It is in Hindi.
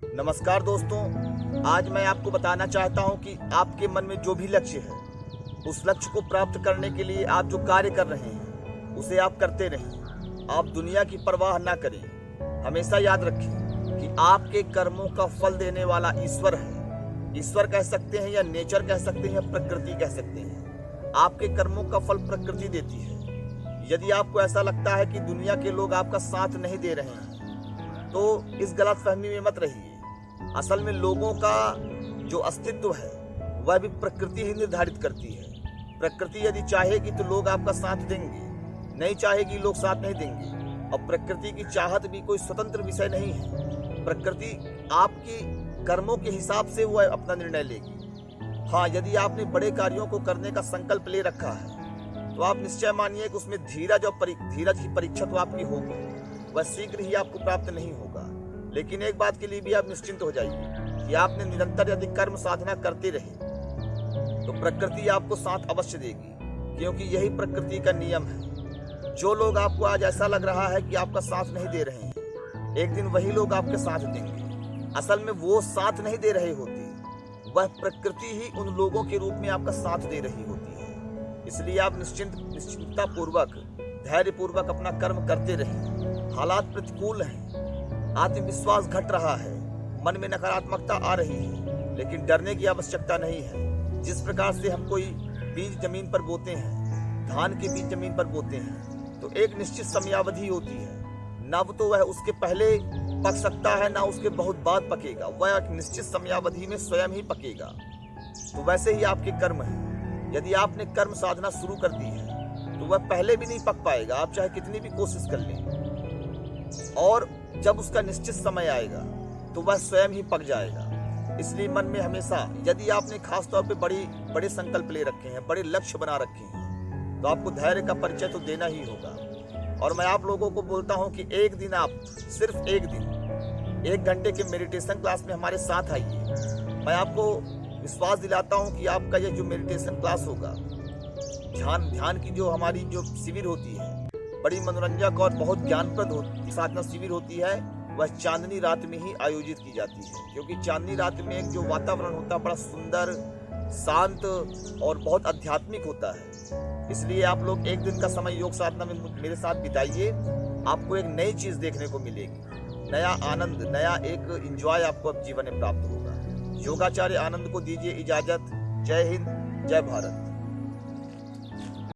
नमस्कार दोस्तों, आज मैं आपको बताना चाहता हूं कि आपके मन में जो भी लक्ष्य है, उस लक्ष्य को प्राप्त करने के लिए आप जो कार्य कर रहे हैं, उसे आप करते रहें। आप दुनिया की परवाह ना करें। हमेशा याद रखें कि आपके कर्मों का फल देने वाला ईश्वर है। ईश्वर कह सकते हैं या नेचर कह सकते हैं या प्रकृति कह सकते हैं। आपके कर्मों का फल प्रकृति देती है। यदि आपको ऐसा लगता है कि दुनिया के लोग आपका साथ नहीं दे रहे हैं, तो इस गलतफहमी में मत रहिए। असल में लोगों का जो अस्तित्व है वह भी प्रकृति ही निर्धारित करती है। प्रकृति यदि चाहेगी तो लोग आपका साथ देंगे, नहीं चाहेगी लोग साथ नहीं देंगे। और प्रकृति की चाहत भी कोई स्वतंत्र विषय नहीं है। प्रकृति आपकी कर्मों के हिसाब से वह अपना निर्णय लेगी। हाँ, यदि आपने बड़े कार्यों को करने का संकल्प ले रखा है तो आप निश्चय मानिए कि उसमें धीरज की परीक्षा तो आपकी होगी। वह शीघ्र ही आपको प्राप्त नहीं होगा। लेकिन एक बात के लिए भी आप निश्चिंत हो जाइए कि आपने निरंतर यदि कर्म साधना करते रहे तो प्रकृति आपको साथ अवश्य देगी, क्योंकि यही प्रकृति का नियम है। जो लोग आपको आज ऐसा लग रहा है कि आपका साथ नहीं दे रहे हैं, एक दिन वही लोग आपके साथ देंगे। असल में वो साथ नहीं दे रहे होते, वह प्रकृति ही उन लोगों के रूप में आपका साथ दे रही होती है। इसलिए आप निश्चिंतता पूर्वक, धैर्य पूर्वक अपना कर्म करते रहें। हालात प्रतिकूल हैं, आत्मविश्वास घट रहा है, मन में नकारात्मकता आ रही है, लेकिन डरने की आवश्यकता नहीं है। जिस प्रकार से हम कोई बीज जमीन पर बोते हैं, धान के बीज जमीन पर बोते हैं, तो एक निश्चित समयावधि होती है। न तो वह उसके पहले पक सकता है, ना उसके बहुत बाद पकेगा। वह एक निश्चित समयावधि में स्वयं ही पकेगा। तो वैसे ही आपके कर्म है। यदि आपने कर्म साधना शुरू कर दी है तो वह पहले भी नहीं पक पाएगा, आप चाहे कितनी भी कोशिश कर लें। और जब उसका निश्चित समय आएगा तो वह स्वयं ही पक जाएगा। इसलिए मन में हमेशा, यदि आपने खास तौर पे बड़े संकल्प ले रखे हैं, बड़े लक्ष्य बना रखे हैं, तो आपको धैर्य का परिचय तो देना ही होगा। और मैं आप लोगों को बोलता हूं कि एक दिन आप, सिर्फ एक दिन, 1 घंटे के मेडिटेशन क्लास में हमारे साथ आइए। मैं आपको विश्वास दिलाता हूं कि आपका ये जो मेडिटेशन क्लास होगा, ध्यान की जो हमारी जो शिविर होती है, बड़ी मनोरंजक और बहुत ज्ञानप्रद साधना शिविर होती है, वह चांदनी रात में ही आयोजित की जाती है। क्योंकि चांदनी रात में एक जो वातावरण होता है बड़ा सुंदर, शांत और बहुत आध्यात्मिक होता है। इसलिए आप लोग एक दिन का समय योग साधना में मेरे साथ बिताइए। आपको एक नई चीज देखने को मिलेगी, नया आनंद, नया एक एंजॉय आपको अब जीवन में प्राप्त होगा। योगाचार्य आनंद को दीजिए इजाजत। जय हिंद, जय भारत।